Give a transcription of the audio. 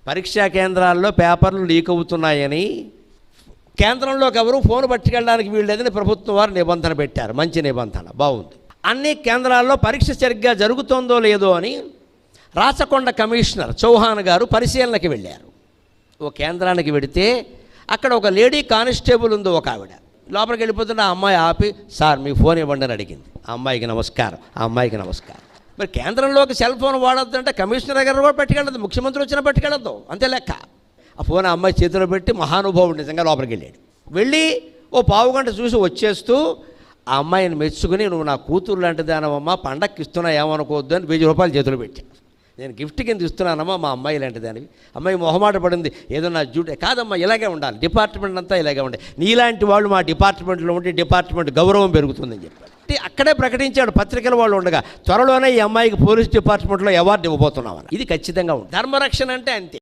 పరీక్షా కేంద్రాల్లో పేపర్లు లీక్ అవుతున్నాయని కేంద్రంలోకి ఎవరు ఫోన్ పట్టుకెళ్ళడానికి వీల్లేదని ప్రభుత్వం వారు నిబంధన పెట్టారు. మంచి నిబంధన, బాగుంది. అన్ని కేంద్రాల్లో పరీక్ష సరిగ్గా జరుగుతుందో లేదో అని రాచకొండ కమిషనర్ చౌహాన్ గారు పరిశీలనకి వెళ్ళారు. ఓ కేంద్రానికి వెడితే అక్కడ ఒక లేడీ కానిస్టేబుల్ ఉంది. ఒక ఆవిడ లోపలికి వెళ్ళిపోతున్న ఆ అమ్మాయి ఆపి, సార్ మీ ఫోన్ ఇవ్వండి అని అడిగింది. ఆ అమ్మాయికి నమస్కారం, ఆ అమ్మాయికి నమస్కారం. మరి కేంద్రంలోకి సెల్ ఫోన్ వాడొద్దు అంటే కమిషనర్ గారు కూడా పట్టుకెళ్ళదు, ముఖ్యమంత్రి వచ్చినా పట్టుకెళ్ళద్దు, అంతే లెక్క. ఆ ఫోన్ ఆ అమ్మాయి చేతిలో పెట్టి మహానుభావుడు నిజంగా లోపలికి వెళ్ళాడు. వెళ్ళి ఓ పావుగంట చూసి వచ్చేస్తూ ఆ అమ్మాయిని మెచ్చుకుని, నువ్వు నా కూతురు లాంటి దానమ్మా, పండక్కి ఇస్తున్నా ఏమనుకోవద్దు అని 1000 రూపాయలు చేతిలో పెట్టాను. నేను గిఫ్ట్ కింద ఇస్తున్నానమ్మా మా అమ్మాయి లాంటి దానికి. అమ్మాయి మొహమాట పడింది, ఏదో నా డ్యూటీ కాదమ్మా, ఇలాగే ఉండాలి, డిపార్ట్మెంట్ అంతా ఇలాగే ఉండాలి, నీలాంటి వాళ్ళు మా డిపార్ట్మెంట్లో ఉంటే డిపార్ట్మెంట్ గౌరవం పెరుగుతుందని చెప్పాడు. అక్కడే ప్రకటించాడు పత్రికల వాళ్ళు ఉండగా, త్వరలోనే ఈ అమ్మాయికి పోలీస్ డిపార్ట్మెంట్లో అవార్డు ఇవ్వబోతున్నామని. ఇది ఖచ్చితంగా ఉంది. ధర్మరక్షణ అంటే అంతే.